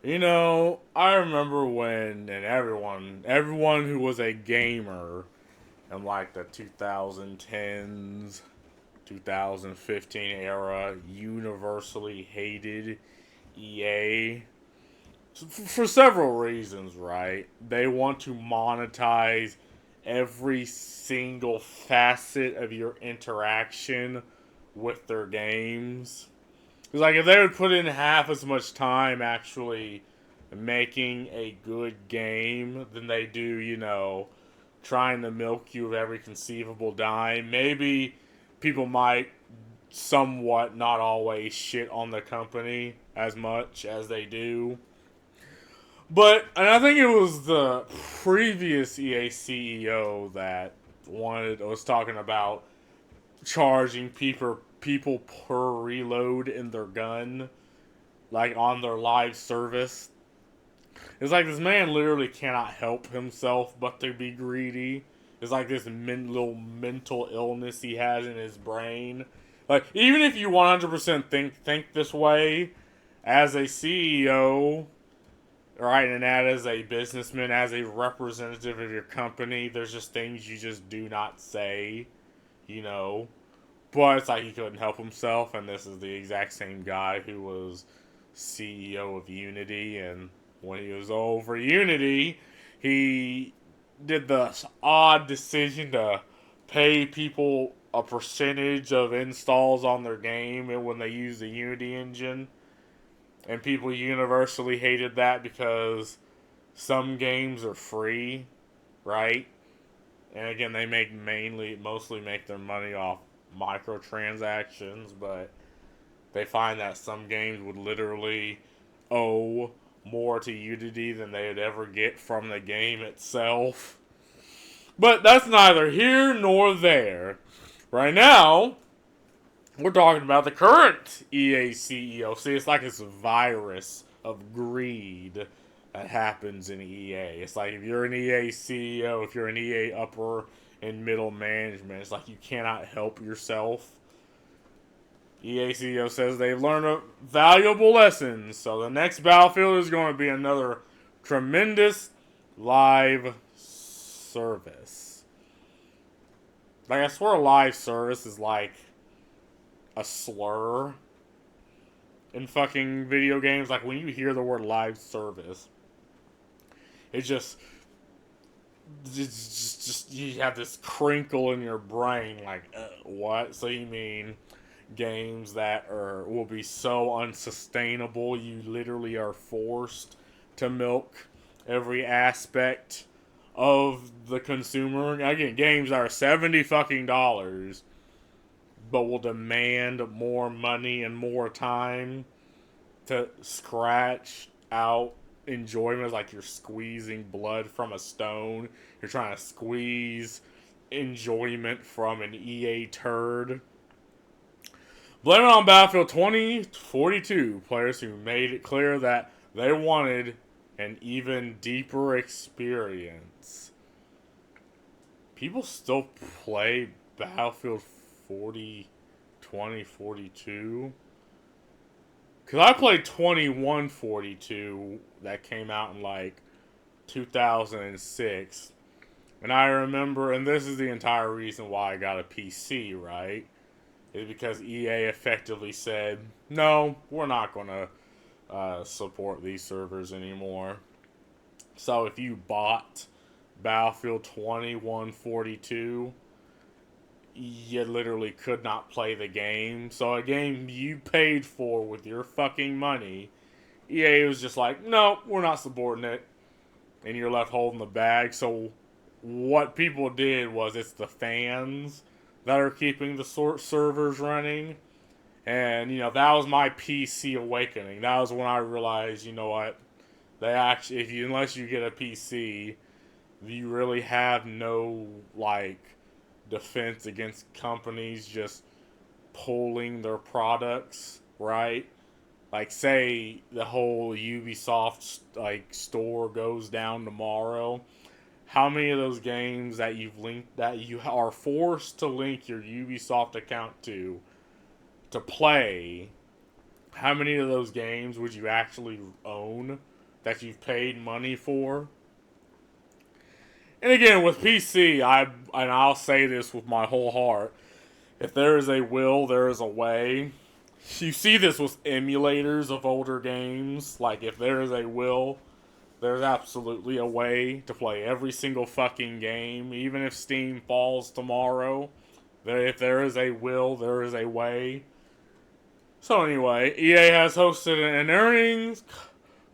I remember when, and everyone who was a gamer in like the 2010s, 2015 era universally hated EA for several reasons, right? They want to monetize every single facet of your interaction with their games. It's like if they would put in half as much time actually making a good game than they do, trying to milk you of every conceivable dime, maybe people might somewhat not always shit on the company as much as they do. And I think it was the previous EA CEO that was talking about charging people per reload in their gun, like on their live service. It's like this man literally cannot help himself but to be greedy. It's like this little mental illness he has in his brain. Like even if you 100% think this way as a CEO, right, and that as a businessman, as a representative of your company, there's just things you just do not say, you know. But it's like he couldn't help himself, and this is the exact same guy who was CEO of Unity, and when he was over Unity, he did the odd decision to pay people a percentage of installs on their game and when they use the Unity engine. And people universally hated that because some games are free, right? And again, they mostly make their money off microtransactions, but they find that some games would literally owe more to Unity than they would ever get from the game itself. But that's neither here nor there. Right now, we're talking about the current EA CEO. See, it's like this virus of greed that happens in EA. It's like if you're an EA CEO, if you're an EA upper and middle management, it's like you cannot help yourself. EA CEO says they've learned a valuable lessons, so the next Battlefield is going to be another tremendous live service. Like, I swear live service is like a slur in fucking video games. Like, when you hear the word live service, it just you have this crinkle in your brain, like, what? So you mean games that will be so unsustainable you literally are forced to milk every aspect of the consumer? Again, games that are 70 fucking dollars but will demand more money and more time to scratch out enjoyment. Like you're squeezing blood from a stone. You're trying to squeeze enjoyment from an EA turd. Blame it on Battlefield 2042 players who made it clear that they wanted an even deeper experience. People still play Battlefield 40 2042. Because I played 2142 that came out in like 2006. And I remember, and this is the entire reason why I got a PC, right? Is because EA effectively said, no, we're not going to support these servers anymore. So if you bought Battlefield 2142, you literally could not play the game. So a game you paid for with your fucking money, EA was just like, no, we're not supporting it. And you're left holding the bag. So what people did was it's the fans that are keeping the servers running. And, that was my PC awakening. That was when I realized, you know what? They actually, unless you get a PC, you really have no, like, defense against companies just pulling their products, right? Like, say the whole Ubisoft like store goes down tomorrow. How many of those games that you are forced to link your Ubisoft account to play? How many of those games would you actually own? that you've paid money for. And again, with PC, I'll say this with my whole heart: if there is a will, there is a way. You see this with emulators of older games. Like, if there is a will, there's absolutely a way to play every single fucking game, even if Steam falls tomorrow. If there is a will, there is a way. So anyway, EA has hosted an earnings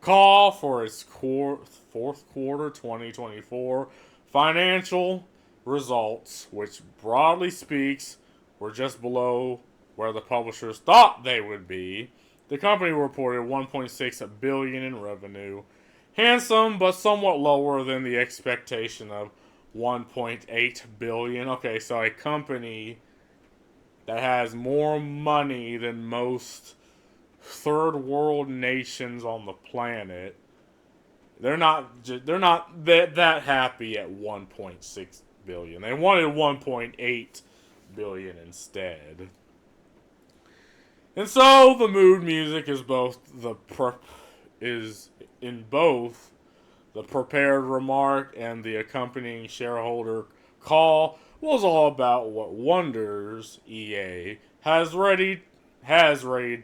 call for its fourth quarter 2024 financial results, which broadly speaks were just below where the publishers thought they would be. The company reported 1.6 billion in revenue, handsome but somewhat lower than the expectation of 1.8 billion. Okay, so a company that has more money than most third world nations on the planet, they're not that happy at 1.6 billion. They wanted 1.8 billion instead. And so the mood music is in both the prepared remark and the accompanying shareholder call was all about what wonders EA has ready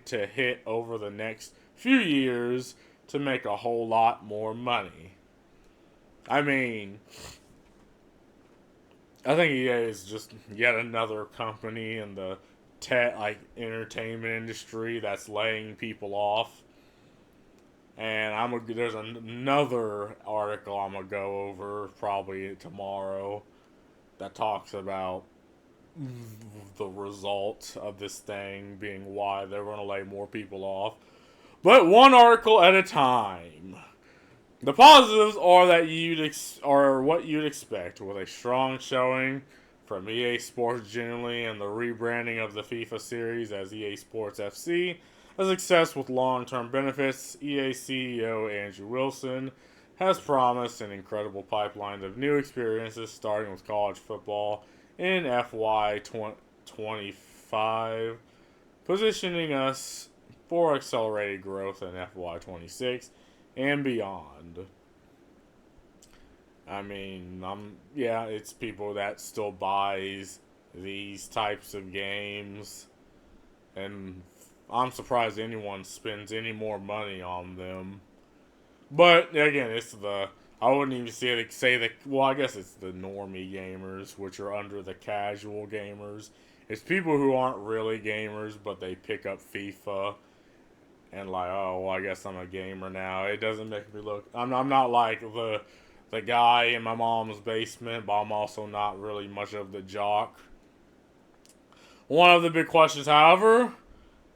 to hit over the next few years to make a whole lot more money. I mean, I think EA is just yet another company in the entertainment industry that's laying people off. And there's another article I'm gonna go over probably tomorrow that talks about the result of this thing being why they're gonna lay more people off. But one article at a time. The positives are are what you'd expect, with a strong showing from EA Sports generally and the rebranding of the FIFA series as EA Sports FC. A success with long-term benefits. EA CEO Andrew Wilson has promised an incredible pipeline of new experiences, starting with college football in FY 25, positioning us for accelerated growth in FY 26 and beyond. I mean, it's people that still buys these types of games, and I'm surprised anyone spends any more money on them. But again, I wouldn't even I guess it's the normie gamers, which are under the casual gamers. It's people who aren't really gamers, but they pick up FIFA and like, oh, well, I guess I'm a gamer now. It doesn't make me look. I'm not like the guy in my mom's basement, but I'm also not really much of the jock. One of the big questions, however,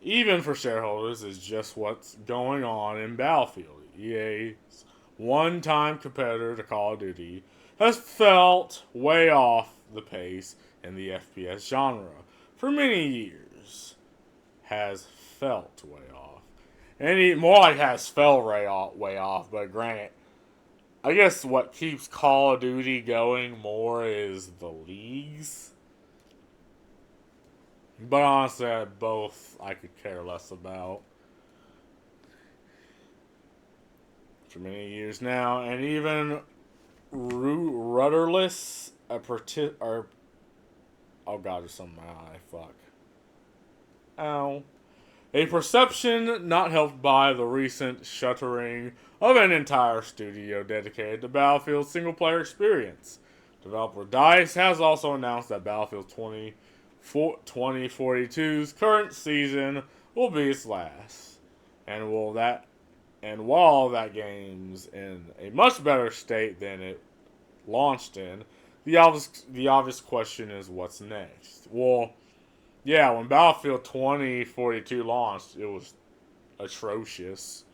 even for shareholders, is just what's going on in Battlefield. EA's one-time competitor to Call of Duty has felt way off the pace in the FPS genre for many years. Has felt way off. And more like has fell way off, but granted, I guess what keeps Call of Duty going more is the leagues. But honestly, both I could care less about. For many years now, and even rudderless, oh god, there's something in my eye, fuck. Ow. A perception not helped by the recent shuttering of an entire studio dedicated to Battlefield's single-player experience. Developer DICE has also announced that Battlefield 2042's current season will be its last, and while that game's in a much better state than it launched in, the obvious question is what's next. Well, yeah, when Battlefield 2042 launched, it was atrocious.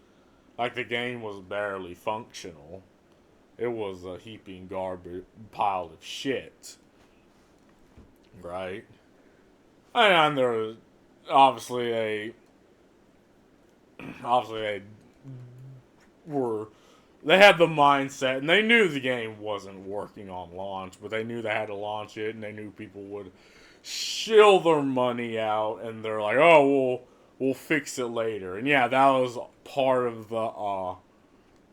Like, the game was barely functional. It was a heaping garbage pile of shit. Right? And there was obviously they had the mindset, and they knew the game wasn't working on launch, but they knew they had to launch it, and they knew people would shill their money out, and they're like, oh, we'll fix it later. And yeah, that was part of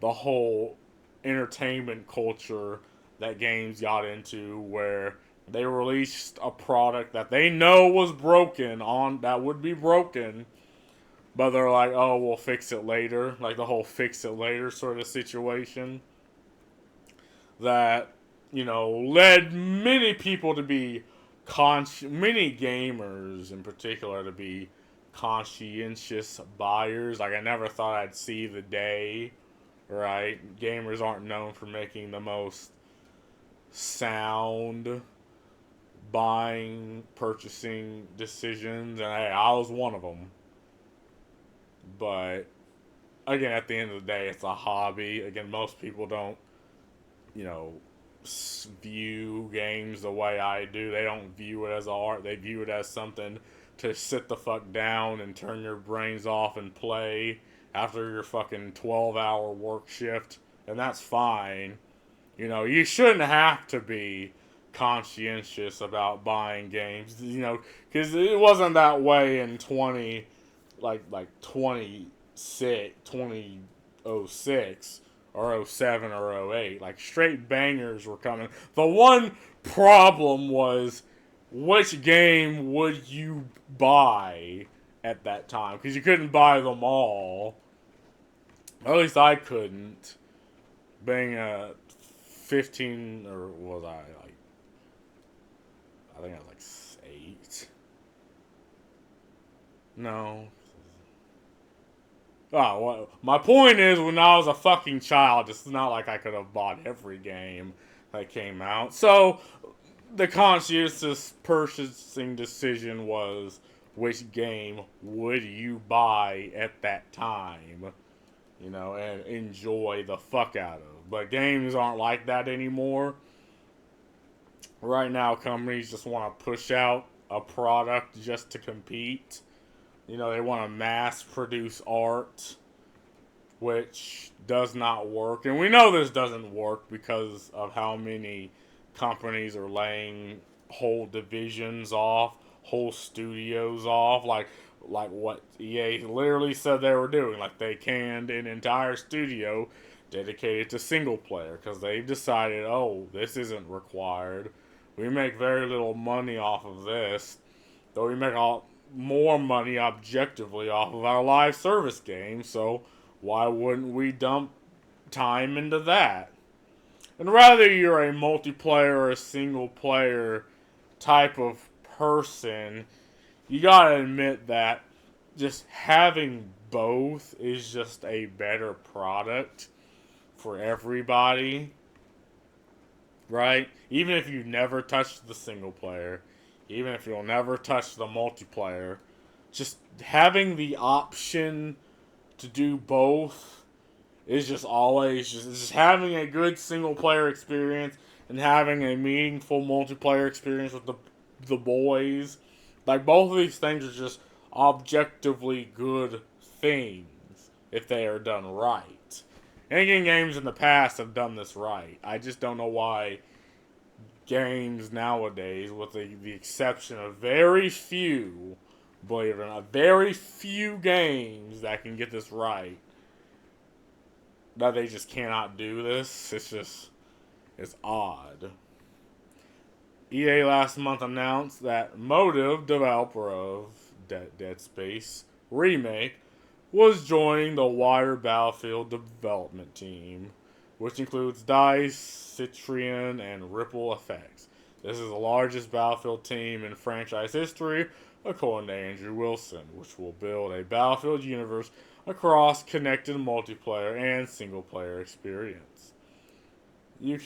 the whole entertainment culture that games got into, where they released a product that they know was broken on that would be broken, but they're like, oh, we'll fix it later, like the whole fix it later sort of situation that led many people to be many gamers in particular to be conscientious buyers. Like I never thought I'd see the day, right? Gamers aren't known for making the most sound buying, purchasing decisions, and hey, I was one of them. But again, at the end of the day, it's a hobby. Again, most people don't, you know, view games the way I do. They don't view it as art. They view it as something to sit the fuck down and turn your brains off and play after your fucking 12-hour work shift. And that's fine. You shouldn't have to be conscientious about buying games, because it wasn't that way in 2006 or '07 or '08. Like straight bangers were coming. The one problem was which game would you buy at that time, because you couldn't buy them all. At least I couldn't. Being a 15, or was I like? I think I was like 8. No. Oh, well, my point is, when I was a fucking child, it's not like I could have bought every game that came out. So, the conscientious purchasing decision was which game would you buy at that time, and enjoy the fuck out of. But games aren't like that anymore. Right now, companies just want to push out a product just to compete. They want to mass produce art, which does not work. And we know this doesn't work because of how many companies are laying whole divisions off, whole studios off, like what EA literally said they were doing. Like they canned an entire studio dedicated to single player because they've decided, oh, this isn't required. We make very little money off of this, though we make more money objectively off of our live service games, so why wouldn't we dump time into that? And rather you're a multiplayer or a single player type of person, you gotta admit that just having both is just a better product for everybody, right? Even if you never touched the single player, even if you'll never touch the multiplayer, just having the option to do both is just always just having a good single player experience and having a meaningful multiplayer experience with the boys. Like both of these things are just objectively good things if they are done right. And games in the past have done this right. I just don't know why games nowadays, with the exception of very few, believe it or not, very few games that can get this right, that they just cannot do this. It's odd. EA last month announced that Motive, developer of Dead Space Remake, was joining the wider Battlefield development team, which includes DICE, Citrion, and Ripple Effects. This is the largest Battlefield team in franchise history, according to Andrew Wilson, which will build a Battlefield universe across connected multiplayer and single-player experience. You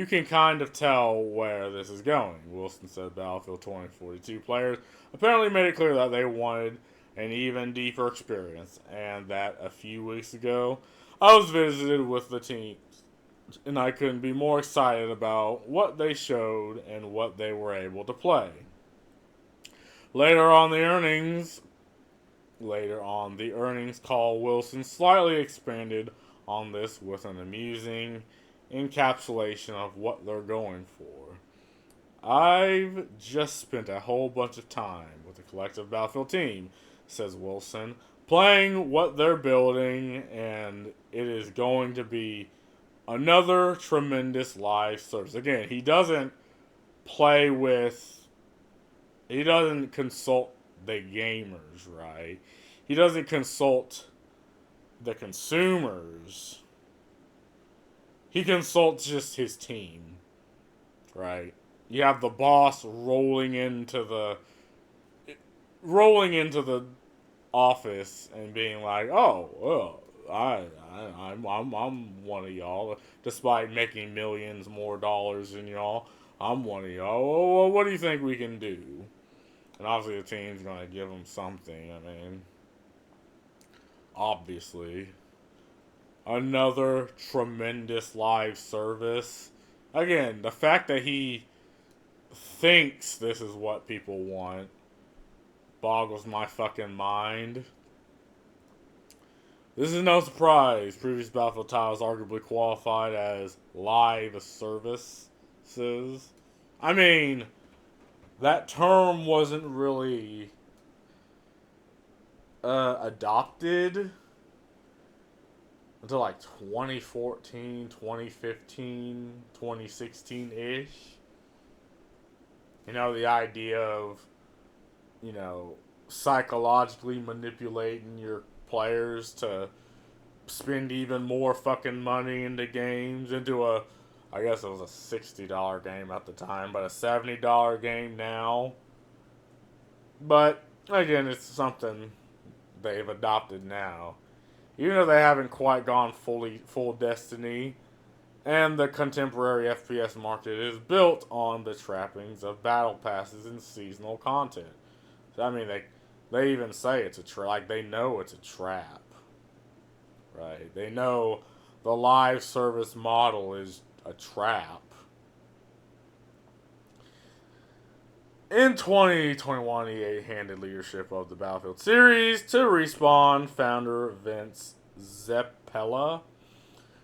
can kind of tell where this is going. Wilson said Battlefield 2042 players apparently made it clear that they wanted an even deeper experience, and that a few weeks ago, I was visited with the team, and I couldn't be more excited about what they showed and what they were able to play. Later on the earnings call, Wilson slightly expanded on this with an amusing encapsulation of what they're going for. I've just spent a whole bunch of time with the collective Battlefield team, says Wilson, playing what they're building, and it is going to be another tremendous live service. Again, play with, he doesn't consult the gamers, right? He doesn't consult the consumers. He consults just his team, right? You have the boss rolling into the office and being like, "Oh, well, I'm one of y'all, despite making millions more dollars than y'all. I'm one of y'all. Well, what do you think we can do?" And obviously, the team's gonna give him something. I mean, obviously, another tremendous live service. Again, the fact that he thinks this is what people want boggles my fucking mind. This is no surprise. Previous Battlefield titles arguably qualified as live services. I mean, that term wasn't really adopted until like 2014, 2015, 2016 ish. You know, the idea of, psychologically manipulating your players to spend even more fucking money into games, I guess it was a $60 game at the time, but a $70 game now. But again, it's something they've adopted now. Even though they haven't quite gone full Destiny, and the contemporary FPS market is built on the trappings of battle passes and seasonal content. So, I mean, they even say it's a trap. Like, they know it's a trap, right? They know the live service model is a trap. In 2021, EA handed leadership of the Battlefield series to Respawn founder Vince Zampella,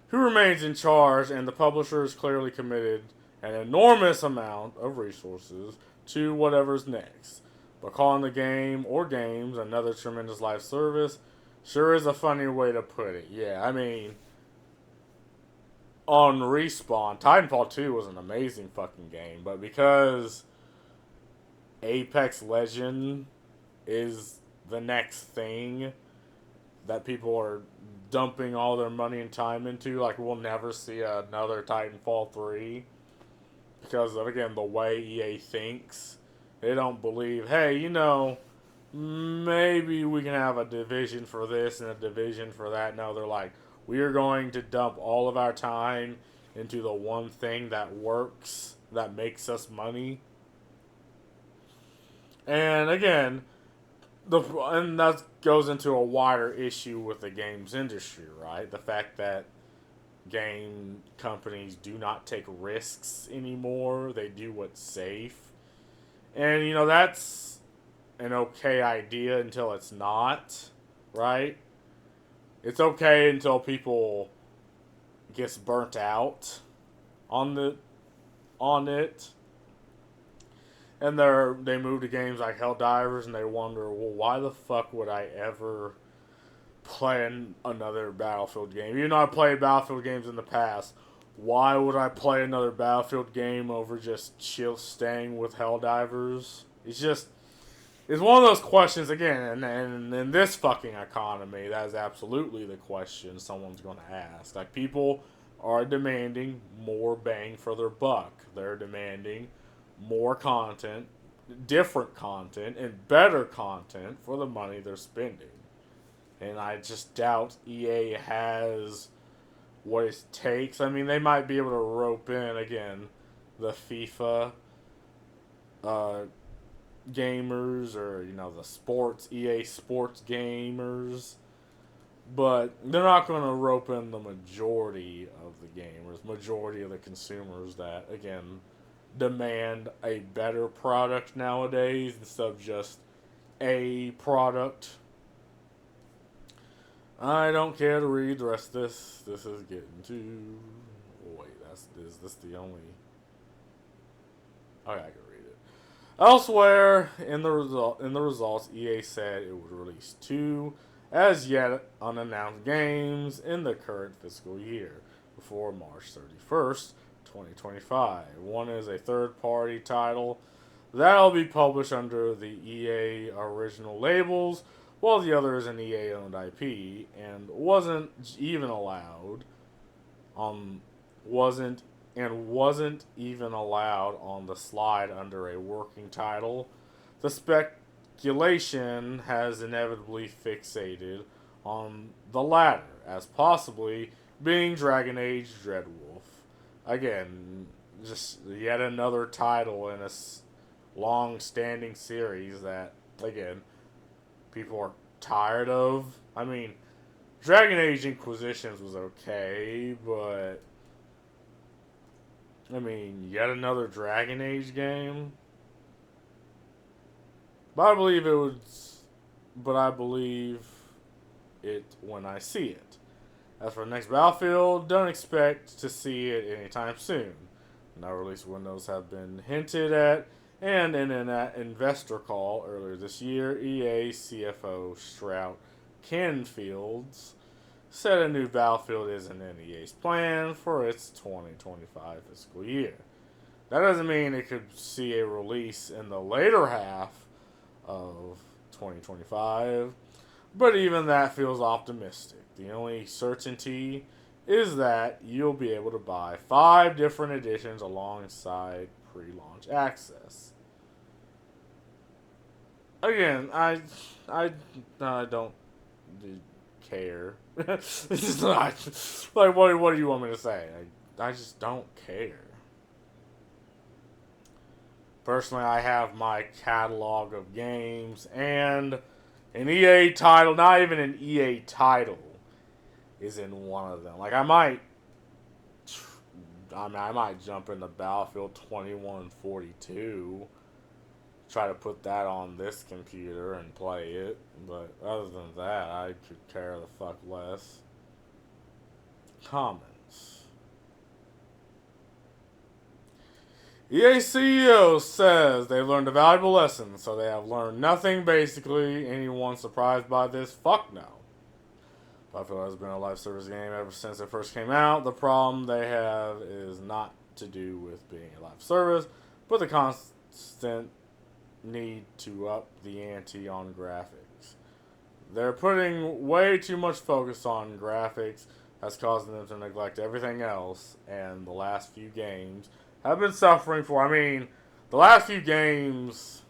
who remains in charge, and the publisher is clearly committed an enormous amount of resources to whatever's next. But calling the game or games another tremendous live service sure is a funny way to put it. Yeah, I mean, on Respawn, Titanfall 2 was an amazing fucking game, but because Apex Legend is the next thing that people are dumping all their money and time into, like, we'll never see another Titanfall 3 because of, again, the way EA thinks. They don't believe, hey, maybe we can have a division for this and a division for that. No, they're like, we are going to dump all of our time into the one thing that works, that makes us money. And again, and that goes into a wider issue with the games industry, right? The fact that game companies do not take risks anymore. They do what's safe. And, that's an okay idea until it's not, right? It's okay until people gets burnt out on it. And they move to games like Helldivers and they wonder, well, why the fuck would I ever play another Battlefield game? Even though I played Battlefield games in the past, why would I play another Battlefield game over just staying with Helldivers? It's one of those questions, again, and in this fucking economy, that is absolutely the question someone's going to ask. Like, people are demanding more bang for their buck. They're demanding more content, different content, and better content for the money they're spending. And I just doubt EA has what it takes. I mean, they might be able to rope in, again, the FIFA gamers or, the EA sports gamers. But they're not going to rope in the majority of the gamers, majority of the consumers that, again, demand a better product nowadays instead of just a product. I don't care to read the rest of this. This is getting too. Oh, wait, is this the only? Okay, I can read it. Elsewhere in the results, EA said it would release 2 as yet unannounced games in the current fiscal year before March 31st, 2025. One is a third party title that'll be published under the EA original labels, while the other is an EA owned IP and on wasn't even allowed on the slide under a working title. The speculation has inevitably fixated on the latter as possibly being Dragon Age Dreadwolf. Again, just yet another title in a long standing series that, again, people are tired of. I mean, Dragon Age Inquisitions was okay, but I mean, yet another Dragon Age game. But I believe it was. But I believe it when I see it. As for the next Battlefield, don't expect to see it anytime soon. No release windows have been hinted at, and in an investor call earlier this year, EA CFO Strout Canfields said a new Battlefield isn't in EA's plan for its 2025 fiscal year. That doesn't mean it could see a release in the later half of 2025, but even that feels optimistic. The only certainty is that you'll be able to buy 5 different editions alongside pre-launch access. Again, I don't care. It's just not like what do you want me to say? I just don't care. Personally, I have my catalog of games and an EA title, not even an EA title, is in one of them. Like I might jump into Battlefield 2142, try to put that on this computer and play it, but other than that, I could care the fuck less. Comments. EA CEO says they've learned a valuable lesson, so they have learned nothing basically. Anyone surprised by this? Fuck no. Battlefield has been a live service game ever since it first came out. The problem they have is not to do with being a live service, but the constant need to up the ante on graphics. They're putting way too much focus on graphics, that's causing them to neglect everything else, and the last few games have been suffering for. I mean, the last few games,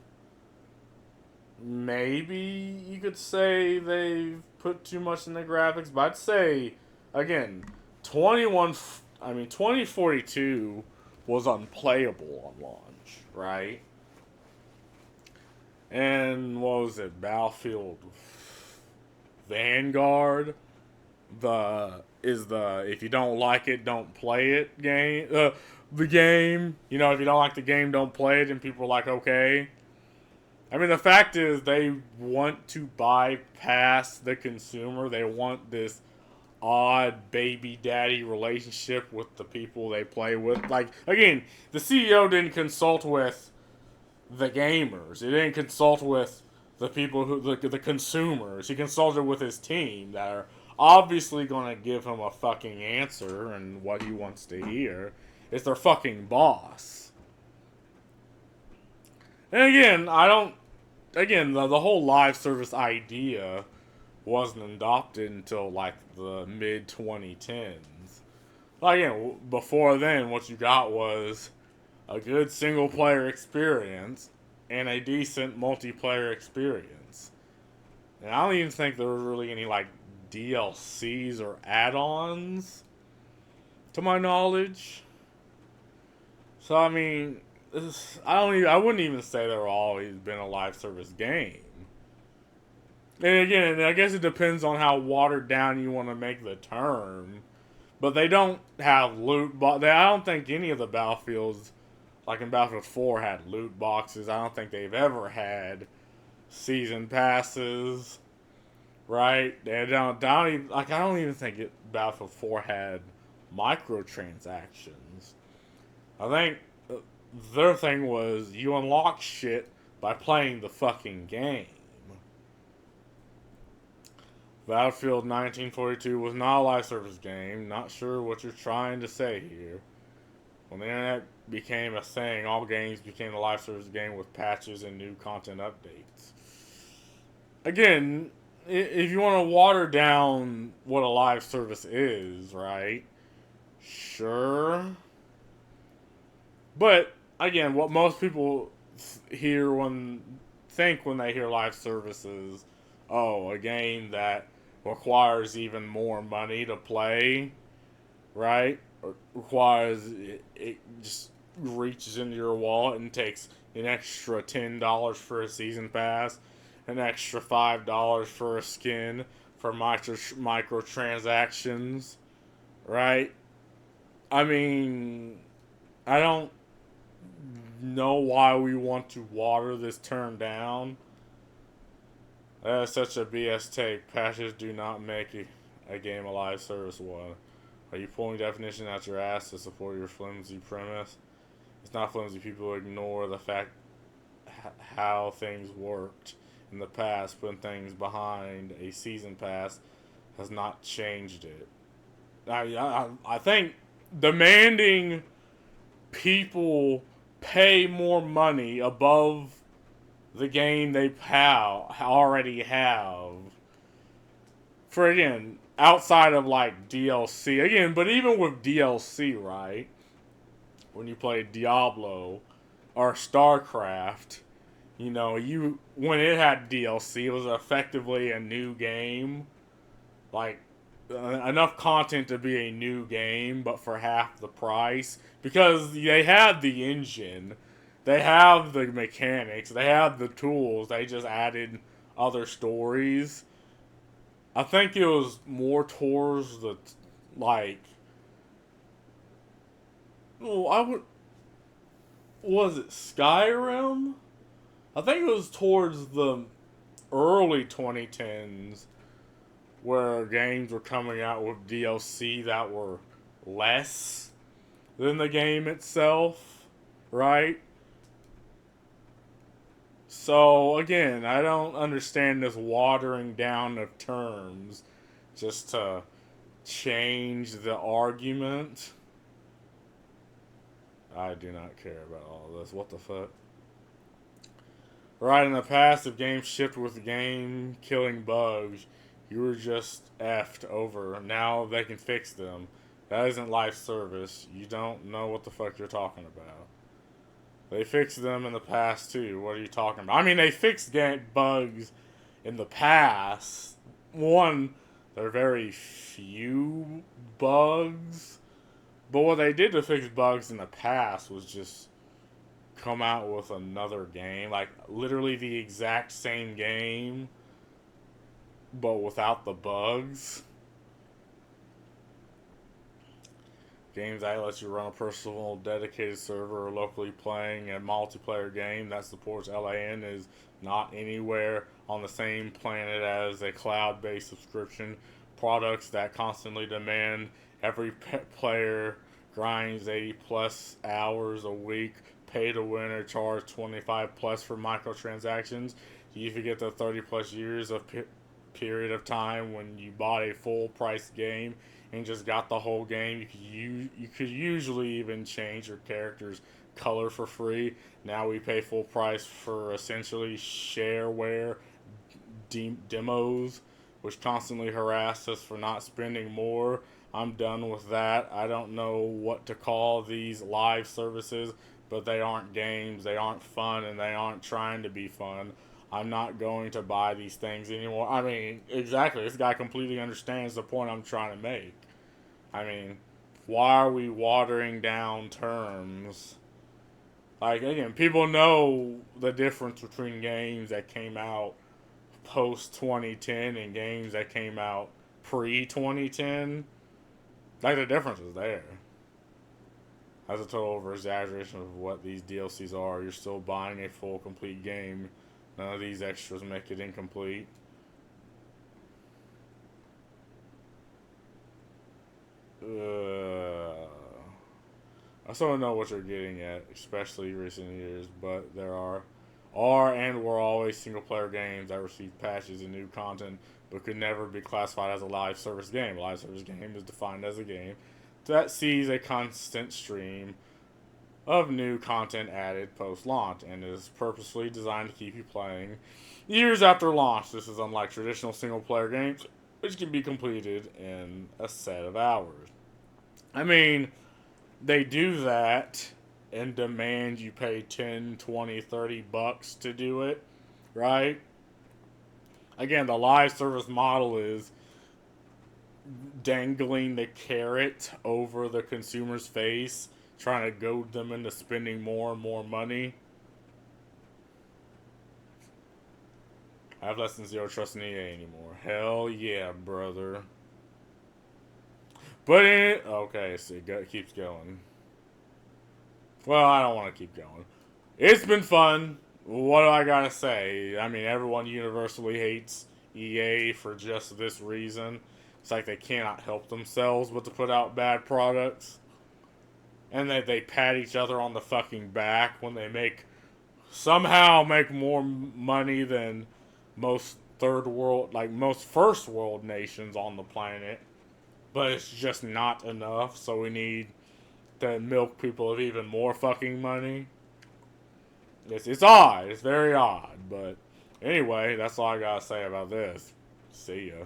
maybe you could say they've put too much in the graphics, but I'd say, again, 2042 was unplayable on launch, right? And what was it, Battlefield Vanguard? The if you don't like it, don't play it game. The game, if you don't like the game, don't play it, and people are like, okay. I mean, the fact is, they want to bypass the consumer. They want this odd baby daddy relationship with the people they play with. Like, again, the CEO didn't consult with the gamers. He didn't consult with the people the consumers. He consulted with his team that are obviously going to give him a fucking answer and what he wants to hear. It's their fucking boss. And again, the whole live service idea wasn't adopted until like the mid 2010s. Like, again, before then, what you got was a good single player experience and a decent multiplayer experience. And I don't even think there was really any like DLCs or add-ons, to my knowledge. So I mean, I wouldn't even say they're always been a live service game. And again, I guess it depends on how watered down you want to make the term. But they don't have loot I don't think any of the Battlefields, like in Battlefield 4, had loot boxes. I don't think they've ever had season passes. Right? I don't even think Battlefield 4 had microtransactions. I think their thing was you unlock shit by playing the fucking game. Battlefield 1942 was not a live service game. Not sure what you're trying to say here. When the internet became a thing, all games became a live service game with patches and new content updates. Again, if you want to water down what a live service is, right? Sure. But again, what most people hear when they hear live services, oh, a game that requires even more money to play, right? Or requires it just reaches into your wallet and takes an extra $10 for a season pass, an extra $5 for a skin, for microtransactions, right? I mean, I don't know why we want to water this term down. That is such a BS take. Patches do not make a game a live service one. Are you pulling definition out your ass to support your flimsy premise? It's not flimsy. People ignore the fact how things worked in the past. Putting things behind a season pass has not changed it. I think demanding people pay more money above the game they already have for, again, outside of like DLC, again, but even with DLC, right, when you play Diablo or StarCraft, you know, when it had DLC, it was effectively a new game, like enough content to be a new game, but for half the price, because they had the engine, they have the mechanics, they have the tools. They just added other stories. I think it was more towards the like. Well, I would. Was it Skyrim? I think it was towards the early 2010s where games were coming out with DLC that were less than the game itself, right? So, again, I don't understand this watering down of terms just to change the argument. I do not care about all this. What the fuck? Right, in the past, if games shipped with game killing bugs, you were just effed over. Now they can fix them. That isn't life service. You don't know what the fuck you're talking about. They fixed them in the past too. What are you talking about? I mean, they fixed bugs in the past. One, they're very few bugs. But what they did to fix bugs in the past was just come out with another game. Like, literally the exact same game, but without the bugs. Games that lets you run a personal dedicated server or locally playing a multiplayer game that supports LAN is not anywhere on the same planet as a cloud-based subscription. Products that constantly demand every player grinds 80 plus hours a week, pay to win or charge 25 plus for microtransactions. You forget the 30 plus years of period of time when you bought a full price game and just got the whole game. You could usually even change your character's color for free. Now we pay full price for essentially shareware demos, which constantly harass us for not spending more. I'm done with that. I don't know what to call these live services, but they aren't games, they aren't fun, and they aren't trying to be fun. I'm not going to buy these things anymore. I mean, exactly. This guy completely understands the point I'm trying to make. I mean, why are we watering down terms? Like, again, people know the difference between games that came out post 2010 and games that came out pre 2010. Like, the difference is there. That's a total over exaggeration of what these DLCs are. You're still buying a full, complete game. None of these extras make it incomplete. I still don't know what you're getting at, especially recent years, but there are and were always single player games that receive patches and new content but could never be classified as a live service game. A live service game is defined as a game that sees a constant stream of new content added post-launch and is purposely designed to keep you playing years after launch. This is unlike traditional single-player games, which can be completed in a set of hours. I mean, they do that and demand you pay 10, 20, 30 bucks to do it, right? Again, the live service model is dangling the carrot over the consumer's face, trying to goad them into spending more and more money. I have less than zero trust in EA anymore. Hell yeah, brother. But okay, so it keeps going. Well, I don't want to keep going. It's been fun. What do I gotta say? I mean, everyone universally hates EA for just this reason. It's like they cannot help themselves but to put out bad products. And they pat each other on the fucking back when they somehow make more money than most most first world nations on the planet. But it's just not enough, so we need to milk people of even more fucking money. It's odd. It's very odd. But anyway, that's all I gotta say about this. See ya.